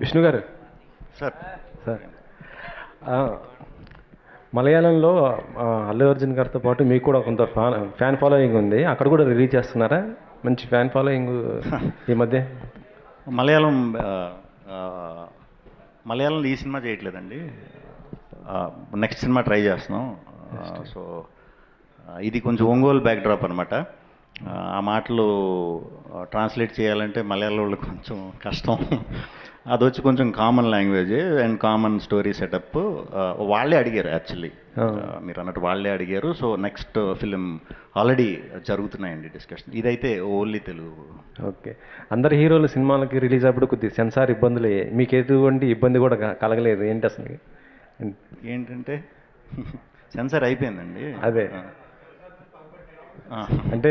విష్ణు గారు. Sir sir మలయాళంలో అల్లు అర్జున్ గారితో పాటు మీకు కూడా కొంత ఫ్యాన్ ఫాలోయింగ్ ఉంది. అక్కడ కూడా రిలీజ్ చేస్తున్నారా? మంచి ఫ్యాన్ ఫాలోయింగ్ ఈ మధ్య. మలయాళం మలయాళంలో ఈ సినిమా చేయట్లేదండి. నెక్స్ట్ సినిమా ట్రై చేస్తున్నాం. సో ఇది కొంచెం ఒంగోలు బ్యాక్డ్రాప్ అనమాట. ఆ మాటలు ట్రాన్స్లేట్ చేయాలంటే మలయాళంలో కొంచెం కష్టం. అది వచ్చి కొంచెం common language and common story setup. వాళ్ళే అడిగారు యాక్చువల్లీ, మీరు అన్నట్టు వాళ్ళే అడిగారు. సో నెక్స్ట్ ఫిలిం ఆల్రెడీ జరుగుతున్నాయండి డిస్కషన్. ఇదైతే ఓన్లీ తెలుగు. ఓకే. అందరు హీరోలు సినిమాలకి రిలీజ్ అప్పుడు కొద్దిగా సెన్సార్ ఇబ్బందులు, మీకు ఎటువంటి ఇబ్బంది కూడా కలగలేదు ఏంటి అసలు? ఏంటంటే సెన్సార్ అయిపోయిందండి. అదే అంటే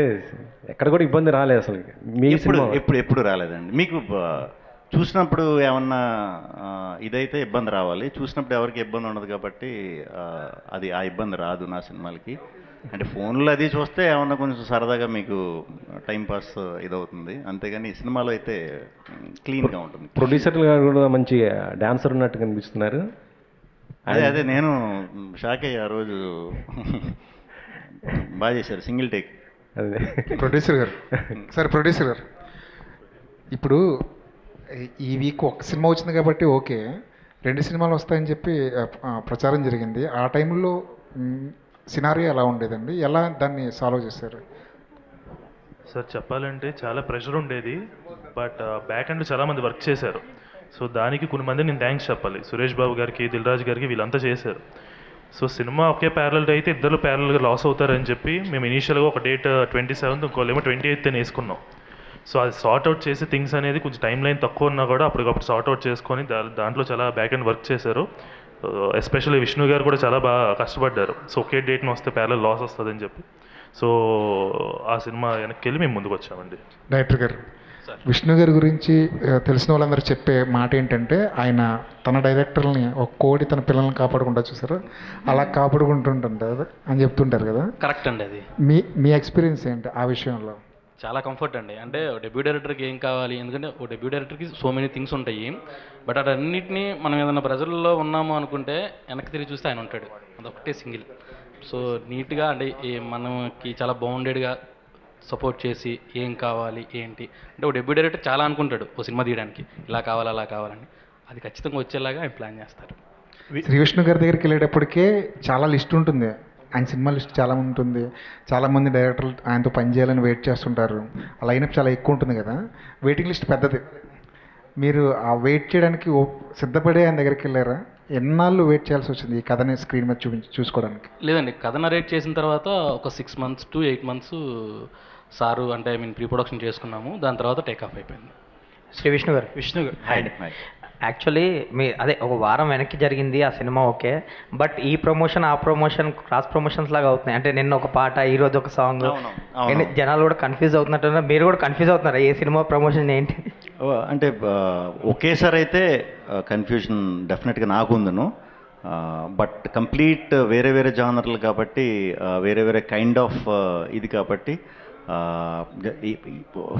ఎక్కడ కూడా ఇబ్బంది రాలేదు అసలు మీ సినిమా? ఎప్పుడు రాలేదండి. మీకు చూసినప్పుడు ఏమన్నా ఇదైతే ఇబ్బంది రావాలి, చూసినప్పుడు ఎవరికి ఇబ్బంది ఉండదు కాబట్టి అది ఆ ఇబ్బంది రాదు నా సినిమాలకి. అంటే ఫోన్లో అది చూస్తే ఏమన్నా కొంచెం సరదాగా మీకు టైంపాస్ ఇదవుతుంది, అంతేగాని ఈ సినిమాలో అయితే క్లీన్గా ఉంటుంది. ప్రొడ్యూసర్లు గారు కూడా మంచి డాన్సర్ ఉన్నట్టు కనిపిస్తున్నారు. అదే నేను షాక్ అయ్యా ఆ రోజు. బాగా చేశారు, సింగిల్ టేక్. అదే ప్రొడ్యూసర్ గారు. సరే ప్రొడ్యూసర్ గారు, ఇప్పుడు ఈ వీక్ ఒక సినిమా వచ్చింది కాబట్టి ఓకే, 2 సినిమాలు వస్తాయని చెప్పి ప్రచారం జరిగింది. ఆ టైంలో సినారియో ఎలా ఉండేదండి? ఎలా దాన్ని సాల్వ్ చేశారు? సార్ చెప్పాలంటే చాలా ప్రెషర్ ఉండేది, బట్ బ్యాక్ ఎండ్ చాలామంది వర్క్ చేశారు. సో దానికి కొన్ని మంది నేను థ్యాంక్స్ చెప్పాలి. సురేష్ బాబు గారికి, దిల్ రాజు గారికి, వీళ్ళంతా చేశారు. సో సినిమా ఒకే ప్యారల్ అయితే ఇద్దరు ప్యారల్గా లాస్ అవుతారని చెప్పి మేము ఇనీషియల్గా ఒక డేట్ 27th, ఇంకోలేమో 28th అని వేసుకున్నాం. సో అది సార్ట్ అవుట్ చేసి థింగ్స్ అనేది కొంచెం టైం లైన్ తక్కువ ఉన్నా కూడా అప్పటికప్పుడు సార్ట్ అవుట్ చేసుకొని దాంట్లో చాలా బ్యాక్ అండ్ వర్క్ చేశారు. ఎస్పెషల్లీ విష్ణు గారు కూడా చాలా బాగా కష్టపడ్డారు. సో ఒకే డేట్ని వస్తే ప్యారల్ లాస్ వస్తుందని చెప్పి, సో ఆ సినిమా వెనక్కి వెళ్ళి మేము ముందుకు వచ్చామండి. డైరెక్టర్ గారు, విష్ణు గారి గురించి తెలిసిన వాళ్ళందరూ చెప్పే మాట ఏంటంటే, ఆయన తన డైరెక్టర్ని ఒక కోడి తన పిల్లల్ని కాపాడుకుంటా చూసారు, అలా కాపాడుకుంటుంటారు అని చెప్తుంటారు కదా. కరెక్ట్ అండి. అది మీ ఎక్స్పీరియన్స్ ఏంటి ఆ విషయంలో? చాలా కంఫర్ట్ అండి. అంటే డెబ్యూ డైరెక్టర్కి ఏం కావాలి, ఎందుకంటే ఓ డెబ్యూ డైరెక్టర్కి సో మెనీ థింగ్స్ ఉంటాయి, బట్ అన్నింటినీ మనం ఏదైనా ప్రెజర్లో ఉన్నాము అనుకుంటే వెనక్కి తిరిగి చూస్తే ఆయన ఉంటాడు. అదొకటే సింగిల్. సో నీట్గా అంటే మనకి చాలా బౌండెడ్గా సపోర్ట్ చేసి ఏం కావాలి ఏంటి అంటే, ఒక డెబ్యూ డైరెక్టర్ చాలా అనుకుంటాడు ఓ సినిమా తీయడానికి, ఇలా కావాలి అలా కావాలని, అది ఖచ్చితంగా వచ్చేలాగా ఆయన ప్లాన్ చేస్తారు. శ్రీ విష్ణు గారి దగ్గరికి వెళ్ళేటప్పటికే చాలా లిస్ట్ ఉంటుంది, ఆయన సినిమా లిస్ట్ చాలా ఉంటుంది, చాలామంది డైరెక్టర్లు ఆయనతో పనిచేయాలని వెయిట్ చేస్తుంటారు, ఆ లైనప్ చాలా ఎక్కువ ఉంటుంది కదా, వెయిటింగ్ లిస్ట్ పెద్దది. మీరు ఆ వెయిట్ చేయడానికి సిద్ధపడే ఆయన దగ్గరికి వెళ్ళారా? ఎన్నాళ్ళు వెయిట్ చేయాల్సి వచ్చింది ఈ కథని స్క్రీన్ మీద చూసుకోవడానికి? లేదండి, కథ నరేట్ చేసిన తర్వాత ఒక 6 months to 8 months సారు అంటే ప్రీ ప్రొడక్షన్ చేసుకున్నాము, దాని తర్వాత టేక్ ఆఫ్ అయిపోయింది. శ్రీ విష్ణు గారు. విష్ణు గారు యాక్చువల్లీ అదే ఒక వారం వెనక్కి జరిగింది ఆ సినిమా, ఓకే, బట్ ఈ ప్రమోషన్ ఆ ప్రమోషన్ క్రాస్ ప్రమోషన్స్ లాగా అవుతున్నాయి. అంటే నిన్న ఒక పాట, ఈరోజు ఒక సాంగ్, జనాలు కూడా కన్ఫ్యూజ్ అవుతున్నట్టు. మీరు కూడా కన్ఫ్యూజ్ అవుతున్నారా ఏ సినిమా ప్రమోషన్ ఏంటి? అంటే ఒకేసారి అయితే కన్ఫ్యూజన్ డెఫినెట్గా నాకు ఉందను, బట్ కంప్లీట్ వేరే వేరే జానర్లు కాబట్టి, వేరే వేరే కైండ్ ఆఫ్ ఇది కాబట్టి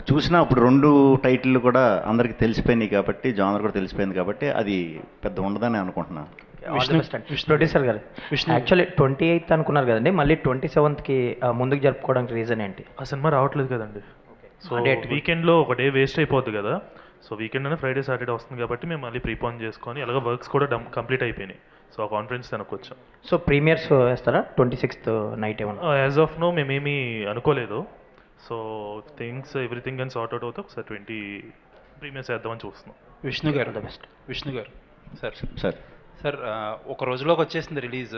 చూసినా అప్పుడు 2 టైటిళ్ళు కూడా అందరికీ తెలిసిపోయినాయి కాబట్టి, జానర్ కూడా తెలిసిపోయింది కాబట్టి అది పెద్ద ఉండదని అనుకుంటున్నాను. ప్రొడ్యూసర్ గారు, యాక్చువల్లీ 28th అనుకున్నారు కదండి, మళ్ళీ 27th ముందుకు జరుపుకోవడానికి రీజన్ ఏంటి? ఆ సినిమా రావట్లేదు కదండి. సో వీకెండ్లో ఒక డే వేస్ట్ అయిపోద్ది కదా. సో వీకెండ్ అనే ఫ్రైడే సాటర్డే వస్తుంది కాబట్టి మేము మళ్ళీ ప్రీపోన్ చేసుకొని, అలాగే వర్క్స్ కూడా కంప్లీట్ అయిపోయినాయి. సో ఆ కాన్ఫరెన్స్ వెనక్కి వచ్చాం. సో ప్రీమియర్స్ వేస్తారా 26th నైట్ ఏమన్నా? యాజ్ ఆఫ్ నో మేమేమీ అనుకోలేదు. సో థింగ్స్ ఎవ్రీథింగ్ అని సార్ట్ అవుట్ అవుతే ఒకసారి 20 ప్రీమియర్స్ వేద్దామని చూస్తున్నాం. విష్ణు గారు ద బెస్ట్. విష్ణు గారు సార్ సార్ సార్ ఒక రోజులోకి వచ్చేసింది రిలీజ్.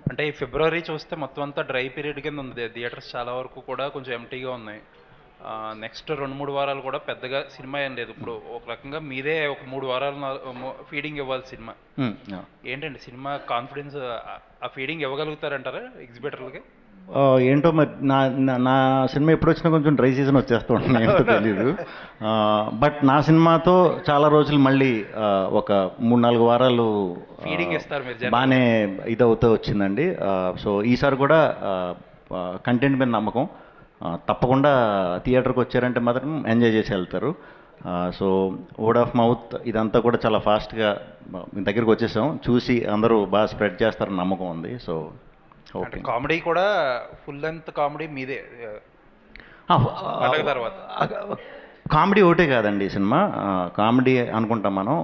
అంటే ఈ ఫిబ్రవరి చూస్తే మొత్తం అంతా డ్రై పీరియడ్ కింద ఉంది, థియేటర్స్ చాలా వరకు కూడా కొంచెం ఎంటీగా ఉన్నాయి. నెక్స్ట్ 2-3 వారాలు కూడా పెద్దగా సినిమా ఏం లేదు. ఇప్పుడు ఒక రకంగా మీరే ఒక 3 వారాలు ఫీడింగ్ ఇవ్వాలి సినిమా. ఏంటండి సినిమా కాన్ఫిడెన్స్, ఆ ఫీడింగ్ ఇవ్వగలుగుతారంటారా ఎగ్జిబిటర్లకి? ఏంటో మరి నా సినిమా ఎప్పుడు వచ్చినా కొంచెం డ్రై సీజన్ వచ్చేస్తూ ఉంటుంది, ఏంటో తెలీదు. బట్ నా సినిమాతో చాలా రోజులు మళ్ళీ ఒక 3-4 వారాలు ఫీడింగ్ ఇస్తారు మీరు, బాగానే ఇదవుతూ వచ్చిందండి. సో ఈసారి కూడా కంటెంట్ మీద నమ్మకం, తప్పకుండా థియేటర్కి వచ్చారంటే మాత్రం ఎంజాయ్ చేసి వెళ్తారు. సో వర్డ్ ఆఫ్ మౌత్ ఇదంతా కూడా చాలా ఫాస్ట్గా మీ దగ్గరికి వచ్చేసాం, చూసి అందరూ బాగా స్ప్రెడ్ చేస్తారని నమ్మకం ఉంది. So okay. కామెడీ కూడా ఫుల్ లెంత్ కామెడీ మీదే పండగ తర్వాత. కామెడీ ఒకటే కాదండి ఈ సినిమా. కామెడీ అనుకుంటాం మనం,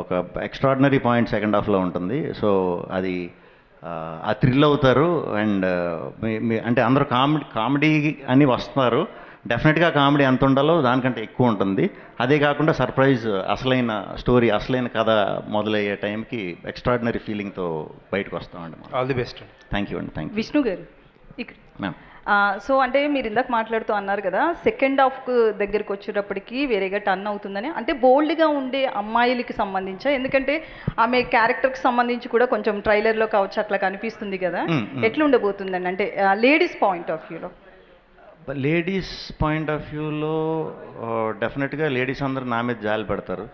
ఒక ఎక్స్ట్రాడినరీ పాయింట్ సెకండ్ హాఫ్లో ఉంటుంది. సో అది ఆ థ్రిల్ అవుతారు. అండ్ అంటే అందరూ కామెడీ అని వస్తున్నారు, డెఫినెట్గా కామెడీ ఎంత ఉండాలో దానికంటే ఎక్కువ ఉంటుంది. అదే కాకుండా సర్ప్రైజ్, అసలైన స్టోరీ, అసలైన కథ మొదలయ్యే టైంకి ఎక్స్ట్రాడినరీ ఫీలింగ్తో బయటకు వస్తామండి. All the best. Thank you అండి. Thank you. విష్ణు గారు ఇక్కడ మ్యామ్. సో అంటే మీరు ఇందాక మాట్లాడుతూ అన్నారు కదా, సెకండ్ హాఫ్ దగ్గరికి వచ్చేటప్పటికి వేరేగా టర్న్ అవుతుందని. అంటే బోల్డ్గా ఉండే అమ్మాయిలకి సంబంధించా? ఎందుకంటే ఆమె క్యారెక్టర్కి సంబంధించి కూడా కొంచెం ట్రైలర్లో కావచ్చు అట్లా కనిపిస్తుంది కదా, ఎట్లా ఉండబోతుందండి అంటే లేడీస్ పాయింట్ ఆఫ్ వ్యూలో? లేడీస్ పాయింట్ ఆఫ్ వ్యూలో డెఫినెట్గా లేడీస్ అందరూ నా మీద జాలి పడతారు.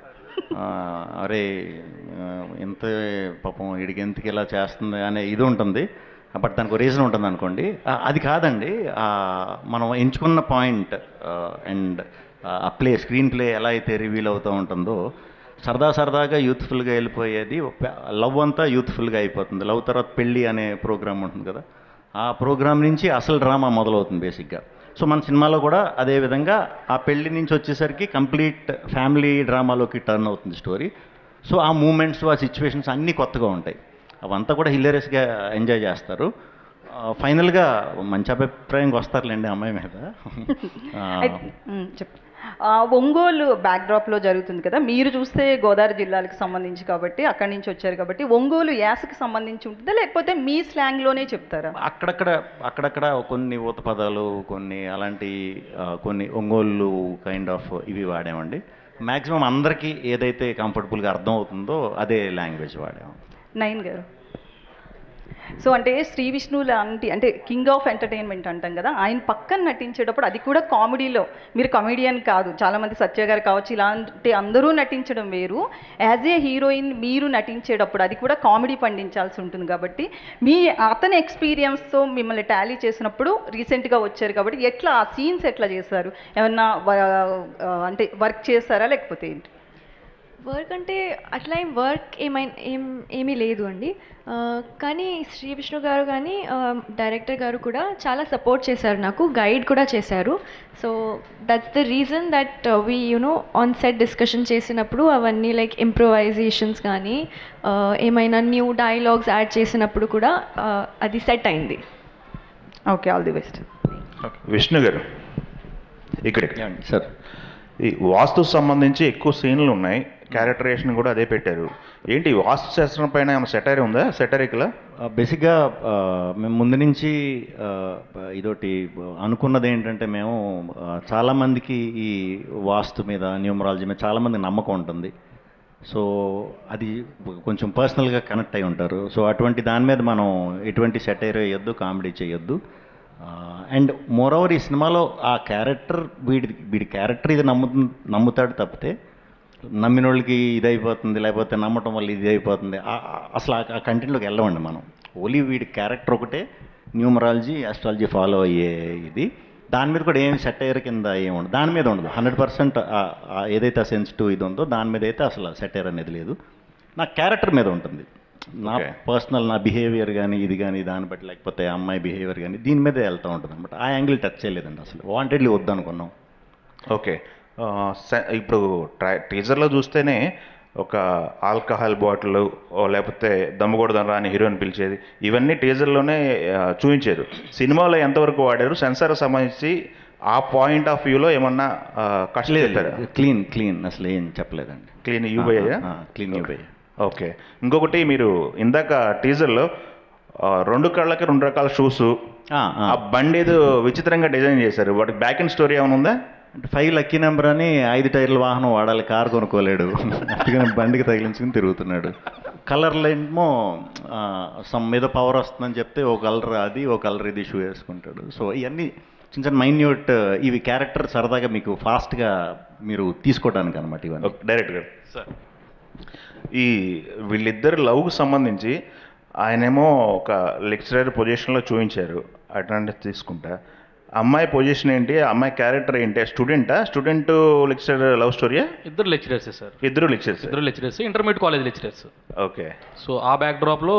అరే ఇంత పాపం వీడికి ఎందుకు ఇలా చేస్తుంది అనే ఇది ఉంటుంది. బట్ దానికి రీజన్ ఉంటుంది అనుకోండి. అది కాదండి, మనం ఎంచుకున్న పాయింట్ అండ్ ఆ స్క్రీన్ ప్లే ఎలా అయితే రివీల్ అవుతూ ఉంటుందో, సరదాగా యూత్ఫుల్గా వెళ్ళిపోయేది. లవ్ అంతా యూత్ఫుల్గా అయిపోతుంది. లవ్ తర్వాత పెళ్ళి అనే ప్రోగ్రామ్ ఉంటుంది కదా, ఆ ప్రోగ్రామ్ నుంచి అసలు డ్రామా మొదలవుతుంది బేసిక్గా. సో మన సినిమాలో కూడా అదేవిధంగా ఆ పెళ్లి నుంచి వచ్చేసరికి కంప్లీట్ ఫ్యామిలీ డ్రామాలోకి టర్న్ అవుతుంది స్టోరీ. సో ఆ మూమెంట్స్, ఆ సిచ్యువేషన్స్ అన్నీ కొత్తగా ఉంటాయి. అవంతా కూడా హిలేరియస్గా ఎంజాయ్ చేస్తారు. ఫైనల్గా మంచి అభిప్రాయంగా వస్తారులేండి అమ్మాయి మీద. చెప్పు. ఒంగోలు బ్యాక్డ్రాప్లో జరుగుతుంది కదా, మీరు చూస్తే గోదావరి జిల్లాలకు సంబంధించి కాబట్టి, అక్కడి నుంచి వచ్చారు కాబట్టి, ఒంగోలు యాసకి సంబంధించి ఉంటుందా లేకపోతే మీ స్లాంగ్లోనే చెప్తారా? అక్కడక్కడ కొన్ని ఊత పదాలు, కొన్ని అలాంటి కొన్ని ఒంగోలు కైండ్ ఆఫ్ ఇవి వాడామండి. మ్యాక్సిమం అందరికీ ఏదైతే కంఫర్టబుల్గా అర్థం అవుతుందో అదే లాంగ్వేజ్ వాడాము. నయన్ గారు, సో అంటే శ్రీ విష్ణు లాంటి అంటే కింగ్ ఆఫ్ ఎంటర్టైన్మెంట్ అంటాం కదా, ఆయన పక్కన నటించేటప్పుడు అది కూడా కామెడీలో, మీరు కమెడియన్ కాదు, చాలామంది సత్య గారు కావచ్చు ఇలాంటి అందరూ నటించడం వేరు, యాజ్ ఏ హీరోయిన్ మీరు నటించేటప్పుడు అది కూడా కామెడీ పండించాల్సి ఉంటుంది కాబట్టి, అతని ఎక్స్పీరియన్స్తో మిమ్మల్ని టాలీ చేసినప్పుడు రీసెంట్గా వచ్చారు కాబట్టి ఎట్లా ఆ సీన్స్ ఎట్లా చేశారు? ఏమన్నా అంటే వర్క్ చేస్తారా లేకపోతే ఏంటి? వర్క్ అంటే అట్లా వర్క్ ఏమీ లేదు అండి. కానీ శ్రీ విష్ణు గారు కానీ డైరెక్టర్ గారు కూడా చాలా సపోర్ట్ చేశారు, నాకు గైడ్ కూడా చేశారు. So that's the reason that we on set discussion చేసినప్పుడు అవన్నీ లైక్ ఇంప్రొవైజేషన్స్ కానీ ఏమైనా న్యూ డైలాగ్స్ యాడ్ చేసినప్పుడు కూడా అది సెట్ అయింది. Okay, all the best. Vishnu గారు ఇక్కడ సార్, ఈ వాస్తు సంబంధించి ఎక్కువ సీన్లు ఉన్నాయి, క్యారెక్టరేషన్ కూడా అదే పెట్టారు. ఏంటి వాస్తు శాస్త్రం పైన ఏమైనా సెటైర్ ఉందా? సెటరిక్లా బేసిక్గా మేము ముందు నుంచి ఇదొకటి అనుకున్నది ఏంటంటే, మేము చాలామందికి ఈ వాస్తు మీద, న్యూమరాలజీ మీద చాలామంది నమ్మకం ఉంటుంది. సో అది కొంచెం పర్సనల్గా కనెక్ట్ అయి ఉంటారు. సో అటువంటి దాని మీద మనం ఎటువంటి సెటైర్ వేయొద్దు, కామెడీ చేయొద్దు. అండ్ మోరోవర్ ఈ సినిమాలో ఆ క్యారెక్టర్ వీడి క్యారెక్టర్ ఇది నమ్ముతాడు తప్పితే, నమ్మిన వాళ్ళకి ఇది అయిపోతుంది, లేకపోతే నమ్మటం వల్ల ఇది అయిపోతుంది, అసలు ఆ కంటెంట్లోకి వెళ్ళమండి మనం. ఓన్లీ వీడి క్యారెక్టర్ ఒకటే న్యూమరాలజీ, ఆస్ట్రాలజీ ఫాలో అయ్యే ఇది. దాని మీద కూడా ఏమి సెటైర్ కింద ఏముండదు, దాని మీద ఉండదు. 100% ఏదైతే సెన్సిటివ్ ఇది ఉందో దాని మీద అయితే అసలు సెటైర్ అనేది లేదు. నా క్యారెక్టర్ మీద ఉంటుంది, నా పర్సనల్, నా బిహేవియర్ కానీ ఇది కానీ దాన్ని బట్టి, లేకపోతే అమ్మాయి బిహేవియర్ కానీ దీని మీదే వెళ్తూ ఉంటుంది అనమాట. ఆ యాంగిల్ టచ్ చేయలేదండి, అసలు వాంటెడ్లీ వద్దనుకున్నాం. ఓకే, ఇప్పుడు టీజర్లో చూస్తేనే ఒక ఆల్కహాల్ బాటిల్ లేకపోతే దమ్ముగొడదనరా అని హీరోని పిలిచేది, ఇవన్నీ టీజర్లోనే చూపించారు. సినిమాలో ఎంతవరకు వాడారు? సెన్సార్ సంబంధించి ఆ పాయింట్ ఆఫ్ వ్యూలో ఏమన్నా కష్టలేదు? క్లీన్ అసలు ఏం చెప్పలేదండి. క్లీన్ యూబయ్యా? క్లీన్ యూబయ్యా. ఓకే. ఇంకొకటి, మీరు ఇందాక టీజర్లో 2 కళ్ళకి 2 రకాల షూస్, ఆ బండి ఏదో విచిత్రంగా డిజైన్ చేశారు, వాటికి బ్యాక్ అండ్ స్టోరీ ఏమైనా ఉందా? అంటే 5 లక్కీ నెంబర్ అని 5 టైర్ల వాహనం వాడాలి, కారు కొనుక్కోలేడు, అందుకని బండికి తగిలించుకుని తిరుగుతున్నాడు. కలర్లో ఏమో సమ్ మీద పవర్ వస్తుందని చెప్తే ఓ కలర్ అది, ఓ కలర్ ఇది షూ వేసుకుంటాడు. సో ఇవన్నీ చిన్న చిన్న మైన్యూట్ ఇవి క్యారెక్టర్ సరదాగా మీకు ఫాస్ట్గా మీరు తీసుకోవడానికి అనమాట ఇవన్నీ. డైరెక్ట్ గారు సార్, ఈ వీళ్ళిద్దరు లవ్కు సంబంధించి ఆయనేమో ఒక లెక్చరర్ పొజిషన్లో చూపించారు, అటెండెన్స్ తీసుకుంటా. అమ్మాయి పొజిషన్ ఏంటి, అమ్మాయి క్యారెక్టర్ ఏంటి, స్టూడెంట్ లెక్చరర్ లవ్ స్టోరీయా? ఇద్దరు లెక్చరర్స్ సార్. ఇద్దరు lecturers intermediate college lecturers. Okay. So ఆ బ్యాక్ డ్రాప్లో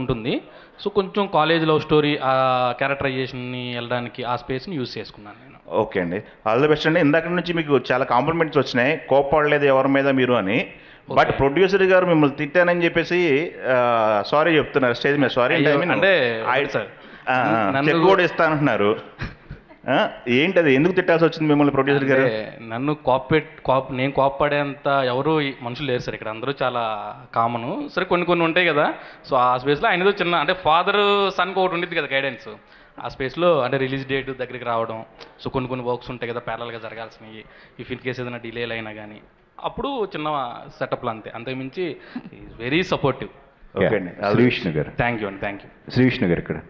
ఉంటుంది. సో కొంచెం కాలేజ్ లవ్ స్టోరీ ఆ క్యారెక్టరైజేషన్ని వెళ్ళడానికి ఆ స్పేస్ని యూజ్ చేసుకున్నాను నేను. ఓకే అండి, ఆల్ ది బెస్ట్ అండి. ఇందాక నుంచి మీకు చాలా కాంప్లిమెంట్స్ వచ్చినాయి, కోప్పడలేదు ఎవరి మీద మీరు అని. బట్ ప్రొడ్యూసర్ గారు మిమ్మల్ని తిట్టానని చెప్పేసి సారీ చెప్తున్నారు స్టేజ్ మీద. సారీ అంటే చెక్ కూడా ఇస్తానంటున్నారు. ఏంటి అది, ఎందుకు తిట్టాల్సి వచ్చింది మిమ్మల్ని ప్రొడ్యూసర్ గారు? నన్ను నేను కోప్పడేంత ఎవరు మనుషులు లేరు సార్ ఇక్కడ, అందరూ చాలా కామను. సరే కొన్ని ఉంటాయి కదా, సో ఆ స్పేస్లో ఆయనదో చిన్న అంటే ఫాదర్ సన్కి ఒకటి ఉండేది కదా గైడెన్స్, ఆ స్పేస్లో అంటే రిలీజ్ డేట్ దగ్గరికి రావడం, సో కొన్ని వర్క్స్ ఉంటాయి కదా ప్యారల్గా జరగాల్సినవి, ఇఫ్ ఇన్ కేసు ఏదైనా డిలేలు అయినా కానీ అప్పుడు చిన్న సెటప్లు అంతే, అంతకుమించి వెరీ సపోర్టివ్. ఓకే అండి. శ్రీ విష్ణు గారు. థ్యాంక్ యూ అండి. శ్రీ విష్ణు గారు ఇక్కడ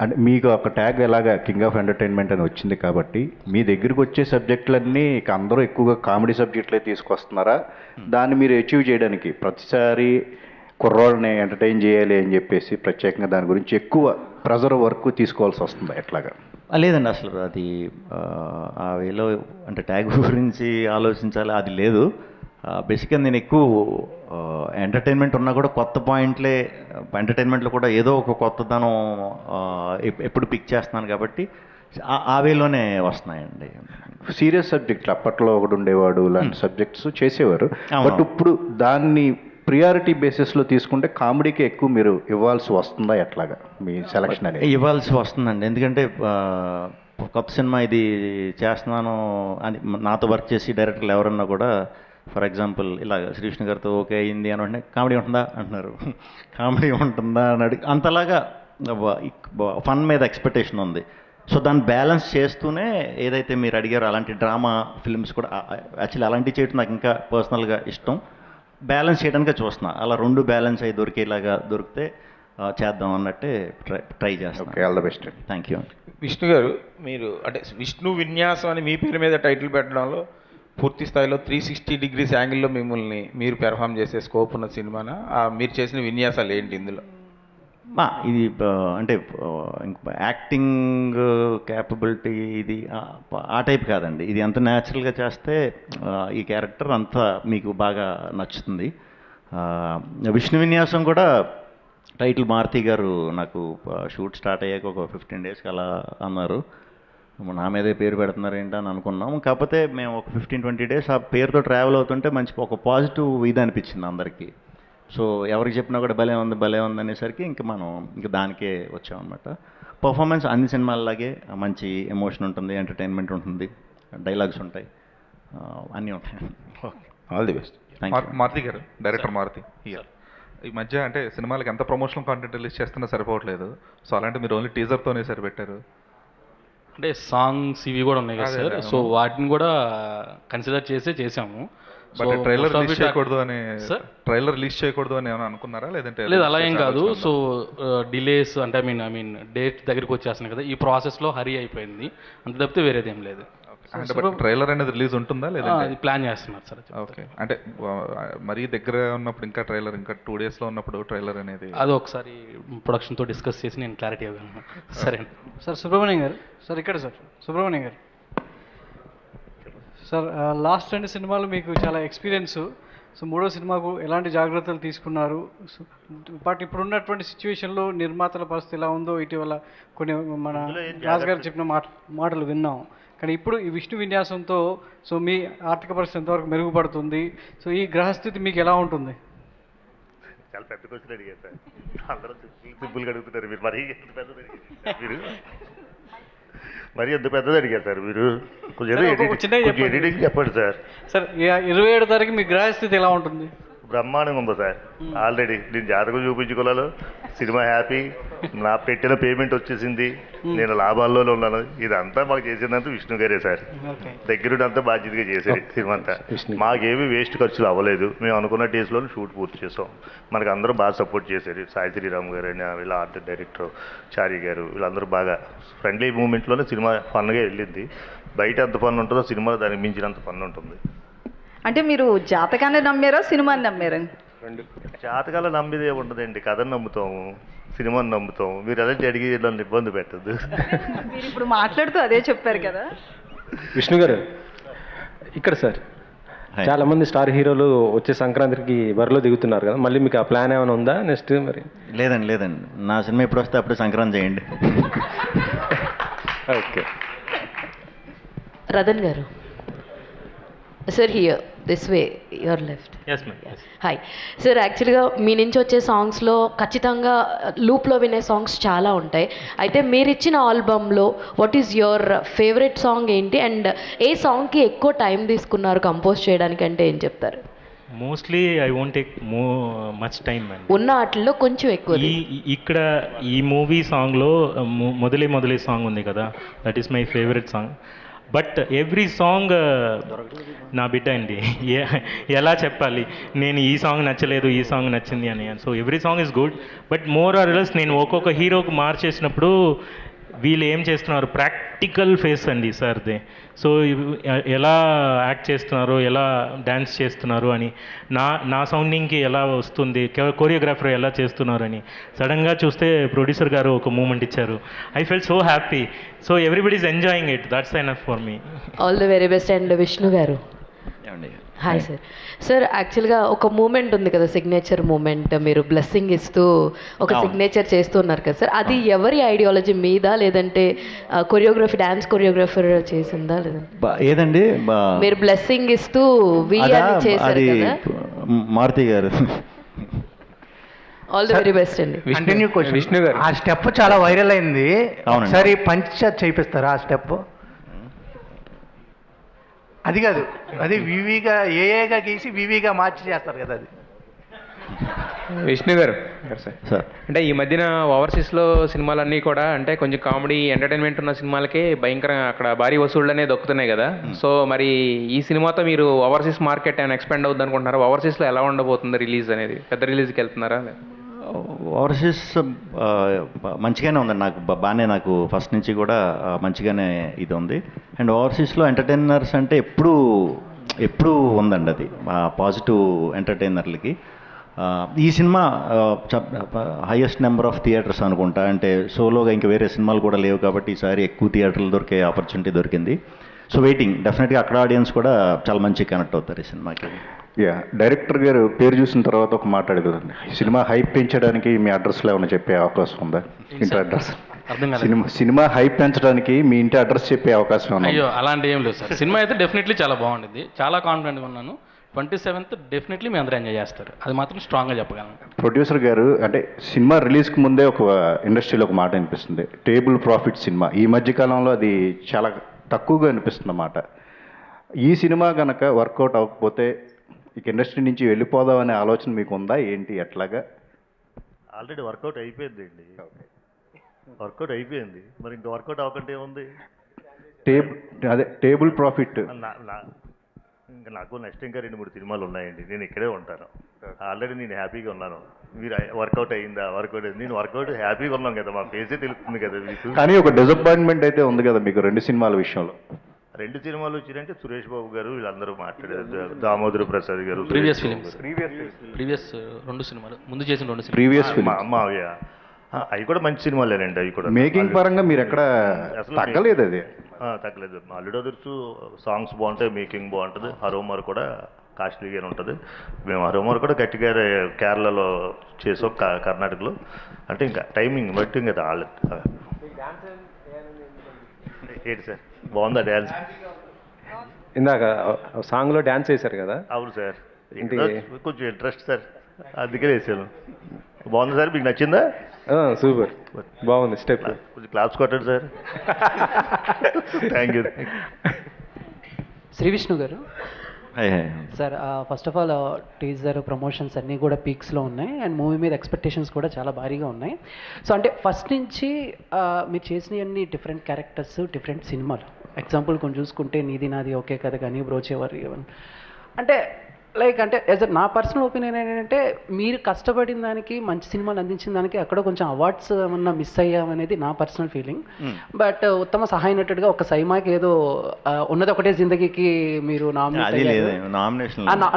అంటే మీకు ఒక ట్యాగ్ ఎలాగా కింగ్ ఆఫ్ ఎంటర్టైన్మెంట్ అని వచ్చింది కాబట్టి మీ దగ్గరికి వచ్చే సబ్జెక్టులన్నీ ఇక అందరూ ఎక్కువగా కామెడీ సబ్జెక్టులే తీసుకొస్తున్నారా? దాన్ని మీరు అచీవ్ చేయడానికి ప్రతిసారి కుర్రోళ్ళని ఎంటర్టైన్ చేయాలి అని చెప్పేసి ప్రత్యేకంగా దాని గురించి ఎక్కువ ప్రెజర్ వర్క్ తీసుకోవాల్సి వస్తుంది ఎట్లాగా? లేదండి, అసలు అది ఆ వేలో అంటే ట్యాగ్ గురించి ఆలోచించాలి అది లేదు. బేసిక్గా నేను ఎక్కువ ఎంటర్టైన్మెంట్ ఉన్నా కూడా కొత్త పాయింట్లే, ఎంటర్టైన్మెంట్లో కూడా ఏదో ఒక కొత్తదనం ఎప్పుడు పిక్ చేస్తున్నాను కాబట్టి ఆ వేలోనే వస్తున్నాయండి. సీరియస్ సబ్జెక్టులు అప్పట్లో ఒకటి ఉండేవాడు, లాంటి సబ్జెక్ట్స్ చేసేవారు. బట్ ఇప్పుడు దాన్ని ప్రియారిటీ బేసిస్లో తీసుకుంటే కామెడీకి ఎక్కువ మీరు ఇవ్వాల్సి వస్తుందా ఎట్లాగా మీ సెలక్షన్ అనేది? ఇవ్వాల్సి వస్తుందండి, ఎందుకంటే కొత్త సినిమా ఇది చేస్తున్నాను అని నాతో వర్క్ చేసి డైరెక్టర్లు ఎవరన్నా కూడా ఫర్ ఎగ్జాంపుల్ ఇలా శ్రీకృష్ణ గారితో ఓకే అయింది అని అంటే కామెడీ ఉంటుందా అంటున్నారు, కామెడీ ఉంటుందా అని అడిగి అంతలాగా ఫన్ మీద ఎక్స్పెక్టేషన్ ఉంది. సో దాన్ని బ్యాలెన్స్ చేస్తూనే ఏదైతే మీరు అడిగారో అలాంటి డ్రామా ఫిల్మ్స్ కూడా యాక్చువల్లీ అలాంటివి చేయడం నాకు ఇంకా పర్సనల్గా ఇష్టం, బ్యాలెన్స్ చేయడానికే చూస్తున్నా. అలా రెండు బ్యాలెన్స్ అయ్యి దొరికేలాగా దొరికితే చేద్దాం అన్నట్టే ట్రై చేస్తాను. Okay, all the best. Thank you. Vishnu గారు, మీరు అంటే విష్ణు విన్యాసం అని మీ పేరు మీద టైటిల్ పెట్టడంలో పూర్తి స్థాయిలో 360 degrees యాంగిల్లో మిమ్మల్ని మీరు పెర్ఫామ్ చేసే స్కోప్ ఉన్న సినిమానా? మీరు చేసిన విన్యాసాలు ఏంటి ఇందులో? ఇది అంటే యాక్టింగ్ క్యాపబిలిటీ ఇది ఆ టైప్ కాదండి, ఇది ఎంత న్యాచురల్గా చేస్తే ఈ క్యారెక్టర్ అంత మీకు బాగా నచ్చుతుంది. విష్ణు విన్యాసం కూడా టైటిల్ మారుతి గారు నాకు షూట్ స్టార్ట్ అయ్యాక ఒక 15 days అలా అన్నారు, నా మీదే పేరు పెడుతున్నారు ఏంటి అని అనుకున్నాం. కాకపోతే మేము ఒక 15-20 days ఆ పేరుతో ట్రావెల్ అవుతుంటే మంచి ఒక పాజిటివ్ ఇది అనిపించింది అందరికీ. సో ఎవరికి చెప్పినా కూడా భలే ఉంది అనేసరికి మనం దానికే వచ్చామన్నమాట. పర్ఫార్మెన్స్ అన్ని సినిమాలలాగే మంచి ఎమోషన్ ఉంటుంది, ఎంటర్టైన్మెంట్ ఉంటుంది, డైలాగ్స్ ఉంటాయి, అన్నీ ఉంటాయి. All the best. మారుతి గారు, డైరెక్టర్ మారుతి హియర్. ఈ మధ్య అంటే సినిమాలకి ఎంత ప్రమోషనల్ కాంటెంట్ రిలీజ్ చేస్తున్నా సరిపోవట్లేదు. సో అలాంటి మీరు ఓన్లీ టీజర్తోనే సరిపెట్టారు. అంటే సాంగ్స్ ఇవి కూడా ఉన్నాయి కదా సార్, సో వాటిని కూడా కన్సిడర్ చేసాము. బట్ ట్రైలర్ రిలీజ్ చేయకూడదు అని ఏమైనా అనుకున్నారా లేదంటే? లేదు, అలా ఏం కాదు. సో డిలేస్ అంటే ఐ మీన్ డేట్ దగ్గరికి వచ్చేస్తున్నాయి కదా, ఈ ప్రాసెస్లో హరీ అయిపోయింది, అంత తప్పితే వేరేదేం లేదు. అంటే ట్రైలర్ అనేది రిలీజ్ ఉంటుందా లేదా? అది ప్లాన్ చేస్తున్నారు సార్. ఓకే, అంటే మరీ దగ్గర ఉన్నప్పుడు ఇంకా ట్రైలర్, ఇంకా 2 daysలో ఉన్నప్పుడు ట్రైలర్ అనేది అది ఒకసారి ప్రొడక్షన్తో డిస్కస్ చేసి నేను క్లారిటీ ఇవ్వగలను. సరే సార్. సుబ్రహ్మణ్యం గారు సార్, ఇక్కడ సార్ సుబ్రహ్మణ్యం గారు సార్, లాస్ట్ 2 సినిమాలు మీకు చాలా ఎక్స్పీరియన్స్. సో 3వ సినిమాకు ఎలాంటి జాగ్రత్తలు తీసుకున్నారు? బట్ ఇప్పుడున్నటువంటి సిచ్యువేషన్లో నిర్మాతల పరిస్థితి ఎలా ఉందో ఇటీవల కొన్ని మన రాజు గారు చెప్పిన మాటలు విన్నాం. కానీ ఇప్పుడు ఈ విష్ణు విన్యాసంతో సో మీ ఆర్థిక పరిస్థితి ఎంతవరకు మెరుగుపడుతుంది? సో ఈ గ్రహస్థితి మీకు ఎలా ఉంటుంది? చాలా పెద్ద క్వశ్చన్ అడిగారు సార్, అందరూ సింపుల్గా అడుగుతున్నారు. మీరు మరీ ఎంత పెద్దది అడిగారు సార్. మీరు కొంచెం ఎడిటింగ్ చెప్పండి సార్. సార్ 27వ తారీఖు మీ గ్రహస్థితి ఎలా ఉంటుంది? బ్రహ్మాండంగా ఉందా సార్? ఆల్రెడీ నేను జాతకం చూపించుకోలేదు, సినిమా హ్యాపీ, నా పెట్టిన పేమెంట్ వచ్చేసింది, నేను లాభాల్లోనే ఉన్నాను. ఇదంతా మాకు చేసిందంతా విష్ణు గారే సార్, దగ్గరుండి అంతా బాధ్యతగా చేసేది సినిమా అంతా. మాకేమీ వేస్ట్ ఖర్చులు అవ్వలేదు, మేము అనుకున్న డేస్లోనే షూట్ పూర్తి చేసాం. మనకు అందరూ బాగా సపోర్ట్ చేశారు. సాయి శ్రీరామ్ గారు అని వీళ్ళ ఆర్ట్ డైరెక్టర్ చారి గారు, వీళ్ళందరూ బాగా ఫ్రెండ్లీ మూమెంట్లోనే సినిమా ఫన్గా వెళ్ళింది. బయట ఎంత ఫన్ ఉంటుందో సినిమాలో దానికి మించినంత ఫన్ ఉంటుంది. అంటే మీరు జాతకాన్ని నమ్మారా సినిమాని నమ్మారా? జాతకాలు నమ్మేదే ఉండదండి, కథను నమ్ముతాము, సినిమాని నమ్ముతాము. మీరు అలాంటి అడిగి నన్ను ఇబ్బంది పెట్టద్దు. మీరు ఇప్పుడు మాట్లాడుతూ అదే చెప్పారు కదా. విష్ణు గారు ఇక్కడ సార్ చాలా మంది స్టార్ హీరోలు వచ్చే సంక్రాంతికి బరిలో దిగుతున్నారు కదా, మళ్ళీ మీకు ఆ ప్లాన్ ఏమైనా ఉందా నెక్స్ట్? మరి లేదండి, నా సినిమా ఎప్పుడు వస్తే అప్పుడు సంక్రాంతి చేయండి. ఓకే. రతన్ గారు sir, here this way, your left. Hi sir, యాక్చువల్గా మీ నుంచి వచ్చే సాంగ్స్లో ఖచ్చితంగా లూప్లో వినే సాంగ్స్ చాలా ఉంటాయి. అయితే మీరు ఇచ్చిన ఆల్బమ్లో what is your favourite song ఏంటి, అండ్ ఏ సాంగ్కి ఎక్కువ టైం తీసుకున్నారు కంపోజ్ చేయడానికి అంటే ఏం చెప్తారు? Mostly I won't take much time అండి. ఉన్న వాటిల్లో కొంచెం ఎక్కువ. ఇక్కడ ఈ మూవీ సాంగ్లో మొదలే సాంగ్ ఉంది కదా, that is my favourite song. But every song నా బిడ్డ అండి, ఎలా చెప్పాలి, నేను ఈ సాంగ్ నచ్చలేదు ఈ సాంగ్ నచ్చింది అని. So every song is good, but more or less నేను ఒక్కొక్క హీరోకి మార్చేసినప్పుడు వీళ్ళు ఏం చేస్తున్నారు, ప్రాక్టికల్ ఫేస్ అండి సార్దే. సో ఎలా యాక్ట్ చేస్తున్నారు, ఎలా డ్యాన్స్ చేస్తున్నారు అని, నా సౌండింగ్కి ఎలా వస్తుంది, కోరియోగ్రాఫర్ ఎలా చేస్తున్నారు అని సడన్గా చూస్తే ప్రొడ్యూసర్ గారు ఒక మూమెంట్ ఇచ్చారు. I fell so happy. So everybody is enjoying it, that's enough for me. All the very best. And Vishnu గారు హాయ్ సార్. సార్ యాక్చువల్గా ఒక మూమెంట్ ఉంది కదా, సిగ్నేచర్ మూమెంట్, మీరు బ్లెస్సింగ్ ఇస్తూ ఒక సిగ్నేచర్ చేస్తున్నారు కదా సార్, అది ఎవరి ఐడియాలజీ మీద, లేదంటే కొరియోగ్రఫీ డాన్స్ కొరియోగ్రాఫర్ చేసిందా లేదంటే ఏదండి మీరు బ్లెస్సింగ్ ఇస్తూ వి అని చేశారు కదా? మారుతి గారు. ఆల్ ది వెరీ బెస్ట్ అండి. కంటిన్యూ క్వశ్చన్ విష్ణు గారు, ఆ స్టెప్ చాలా వైరల్ అయింది, ఒకసారి పంచ్ చేయిస్తారా ఆ స్టెప్? అది కాదు, అది వివిగా ఏఏగా గీసి వివిగా మార్చి చేస్తారు కదా అది. విష్ణు గారు సార్, అంటే ఈ మధ్యన ఓవర్సీస్లో సినిమాలన్నీ కూడా అంటే కొంచెం కామెడీ ఎంటర్టైన్మెంట్ ఉన్న సినిమాలకే భయంకరంగా అక్కడ భారీ వసూళ్ళనే దొక్కుతున్నాయి కదా. సో మరి ఈ సినిమాతో మీరు ఓవర్సీస్ మార్కెట్ ఏమైనా ఎక్స్పాండ్ అవుద్ది అనుకుంటున్నారా? ఓవర్సీస్లో ఎలా ఉండబోతుంది రిలీజ్ అనేది? పెద్ద రిలీజ్కి వెళ్తున్నారా? ఓవర్సీస్ మంచిగానే ఉందండి, నాకు బాగానే, నాకు ఫస్ట్ నుంచి కూడా మంచిగానే ఇది ఉంది. అండ్ ఓవర్సీస్లో ఎంటర్టైనర్స్ అంటే ఎప్పుడూ ఉందండి, అది పాజిటివ్ ఎంటర్టైనర్లకి. ఈ cinema highest number of theatres అనుకుంటా, అంటే సోలోగా ఇంకా వేరే సినిమాలు కూడా లేవు కాబట్టి ఈసారి ఎక్కువ థియేటర్లు దొరికే ఆపర్చునిటీ దొరికింది. సో వెయిటింగ్, డెఫినెట్గా అక్కడ ఆడియన్స్ కూడా చాలా మంచిగా కనెక్ట్ అవుతారు ఈ సినిమాకి. డైరెక్టర్ గారు పేరు చూసిన తర్వాత ఒక మాట్లాడగలండి, సినిమా హైప్ పెంచడానికి మీ అడ్రస్లో ఏమైనా చెప్పే అవకాశం ఉందా? ఇంటి అడ్రస్, సినిమా హైప్ పెంచడానికి మీ ఇంటి అడ్రస్ చెప్పే అవకాశం ఉందా? అయ్యో అలాంటి ఏం లేదు సార్, సినిమా అయితే డెఫినెట్లీ చాలా బాగుంటుంది, చాలా కాన్ఫిడెంట్గా ఉన్నాను. 27th డెఫినెట్లీ మీ అందరూ ఎంజాయ్ చేస్తారు, అది మాత్రం స్ట్రాంగ్గా చెప్పగలను. ప్రొడ్యూసర్ గారు, అంటే సినిమా రిలీజ్కి ముందే ఒక ఇండస్ట్రీలో ఒక మాట అనిపిస్తుంది, టేబుల్ ప్రాఫిట్ సినిమా. ఈ మధ్యకాలంలో అది చాలా తక్కువగా అనిపిస్తుంది అన్నమాట. ఈ సినిమా కనుక వర్కౌట్ అవ్వకపోతే ఇక ఇండస్ట్రీ నుంచి వెళ్ళిపోదాం అనే ఆలోచన మీకు ఉందా ఏంటి, ఎట్లాగా? ఆల్రెడీ వర్కౌట్ అయిపోయిందండి, వర్కౌట్ అయిపోయింది, మరి ఇంకా వర్కౌట్ అవ్వకంటే ఏముంది? Table profit. ఇంకా నాకు నెక్స్ట్ ఇంకా 2-3 సినిమాలు ఉన్నాయండి, నేను ఇక్కడే ఉంటాను. ఆల్రెడీ నేను హ్యాపీగా ఉన్నాను. మీరు వర్కౌట్ అయిందా, వర్కౌట్ అయింది, నేను వర్కౌట్ హ్యాపీగా ఉన్నాను కదా, మా ఫేసే తెలుస్తుంది కదా మీకు. కానీ ఒక డిసప్పాయింట్మెంట్ అయితే ఉంది కదా మీకు 2 సినిమాల విషయంలో. 2 సినిమాలు వచ్చినాయంటే సురేష్ బాబు గారు వీళ్ళందరూ మాట్లాడారు, దామోదర్ ప్రసాద్ గారు, ప్రీవియస్ 2 సినిమాలు ముందు చేసిన 2 సినిమాలు ప్రీవియస్ మావయ్య, అవి కూడా మంచి సినిమాలేనండి. అవి కూడా మేకింగ్ పరంగా మీరు ఎక్కడ తగ్గలేదు, అది తగ్గలేదు. అల్లుడు అదుర్సు సాంగ్స్ బాగుంటాయి, మేకింగ్ బాగుంటుంది. హరోమర్ కూడా కాస్ట్లీగానే ఉంటుంది. మేము హరోమర్ కూడా గట్టిగా కేరళలో చేసాం, కర్ణాటకలో. అంటే ఇంకా టైమింగ్ బట్టి ఇంకా ఏంటి సార్, బాగుందా డ్యాన్స్? ఇందాక సాంగ్లో డ్యాన్స్ వేశారు కదా? అవును సార్, కొంచెం ఇంట్రెస్ట్ సార్, అందుకే వేసాను. బాగుంది సార్, మీకు నచ్చిందా? సూపర్, బాగుంది స్టెప్. కొంచెం క్లాప్స్ కొట్టండి sir. Thank you. Shri Vishnu గారు sir, first of all teaser promotions అన్నీ కూడా పీక్స్లో ఉన్నాయి, అండ్ మూవీ మీద ఎక్స్పెక్టేషన్స్ కూడా చాలా భారీగా ఉన్నాయి. సో అంటే ఫస్ట్ నుంచి మీరు చేసినవన్నీ డిఫరెంట్ క్యారెక్టర్స్, డిఫరెంట్ సినిమాలు. ఎగ్జాంపుల్ కొంచెం చూసుకుంటే నీది నాది ఓకే కథ కానీ బ్రోచేవారు అంటే లైక్ అంటే యాజ్ నా పర్సనల్ ఒపీనియన్ ఏంటంటే మీరు కష్టపడిన దానికి మంచి సినిమాలు అందించిన దానికి అక్కడ కొంచెం అవార్డ్స్ ఏమన్నా మిస్ అయ్యామనేది నా పర్సనల్ ఫీలింగ్. బట్ ఉత్తమ సహాయ నటుడిగా ఒక సైమాకి ఏదో ఉన్నది ఒకటే జిందగీకి మీరు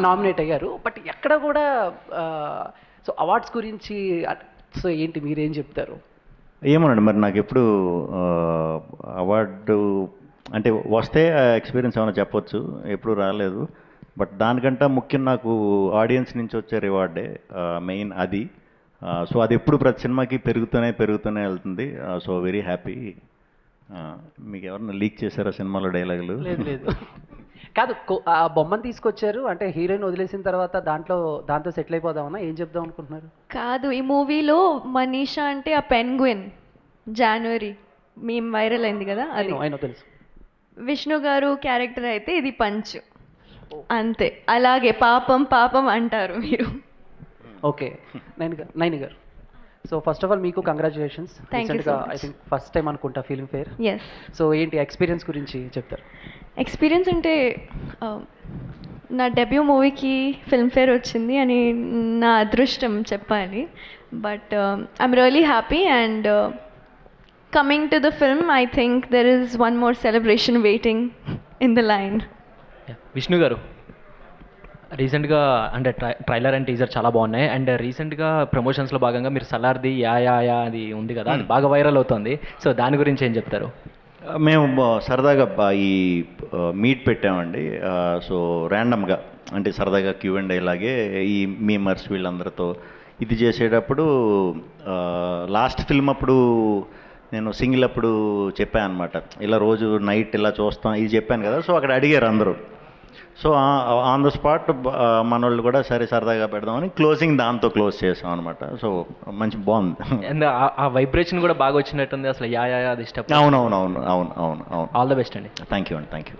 నామినేట్ అయ్యారు. బట్ ఎక్కడ కూడా సో అవార్డ్స్ గురించి సో ఏంటి మీరేం చెప్తారు? ఏమోనండి, మరి నాకు ఎప్పుడు అవార్డు అంటే వస్తే ఎక్స్పీరియన్స్ ఏమైనా చెప్పొచ్చు, ఎప్పుడు రాలేదు. బట్ దానికంటే ముఖ్యం నాకు ఆడియన్స్ నుంచి వచ్చే రివార్డే మెయిన్ అది. సో అది ఎప్పుడు ప్రతి సినిమాకి పెరుగుతూనే వెళ్తుంది. So very happy. మీకు ఎవరన్నా లీక్ చేశారా సినిమాలో డైలాగులు? లేదు కాదు, ఆ బొమ్మను తీసుకొచ్చారు అంటే హీరోయిన్ వదిలేసిన తర్వాత దాంతో సెటిల్ అయిపోదామన్నా ఏం చెప్దాం అనుకుంటున్నారు? కాదు, ఈ మూవీలో మనీషా అంటే ఆ పెన్గ్విన్ జనవరి మేము వైరల్ అయింది కదా, అది తెలుసు. విష్ణు గారు క్యారెక్టర్ అయితే ఇది పంచ్, అంతే. అలాగే పాపం పాపం అంటారు మీరు. ఓకే, నైని గారు, సో ఫస్ట్ ఆఫ్ ఆల్ మీకు కంగ్రాచులేషన్స్. రీసెంట్గా ఐ థింక్ ఫస్ట్ టైం అనుకుంటా ఫిల్మ్ ఫేర్. ఎస్. సో ఏంటి ఎక్స్పీరియన్స్ గురించి చెప్తారు? ఎక్స్పీరియన్స్ అంటే నా డెబ్యూ మూవీకి ఫిల్మ్ ఫేర్ వచ్చింది అని నా అదృష్టం చెప్పాలి. But I'm really happy and coming to the film I think there is one more celebration waiting in the line. Vishnu గారు, రీసెంట్గా అంటే ట్రైలర్ అండ్ టీజర్ చాలా బాగున్నాయి. అండ్ రీసెంట్గా ప్రమోషన్స్లో భాగంగా మీరు సలార్ది యా అది ఉంది కదా, అది బాగా వైరల్ అవుతుంది. సో దాని గురించి ఏం చెప్తారు? మేము సరదాగా ఈ మీట్ పెట్టామండి. సో ర్యాండమ్గా అంటే సరదాగా Q&A లాగే ఈ మీమర్స్ వీళ్ళందరితో ఇది చేసేటప్పుడు లాస్ట్ ఫిల్మ్ అప్పుడు నేను సింగిల్ అప్పుడు చెప్పాను అనమాట, ఇలా రోజు నైట్ ఇలా చూస్తాం ఇది చెప్పాను కదా. సో అక్కడ అడిగారు అందరూ. సో ఆన్ ద స్పాట్ మన వాళ్ళు కూడా సరే సరదాగా పెడదామని క్లోజింగ్ దాంతో క్లోజ్ చేసాం అనమాట. సో మంచి బాగుంది. అండ్ ఆ వైబ్రేషన్ కూడా బాగా వచ్చినట్టుంది అసలు. యా అది ఇష్టం. అవును. ఆల్ ద బెస్ట్ అండి. థ్యాంక్ యూ అండి. Thank you.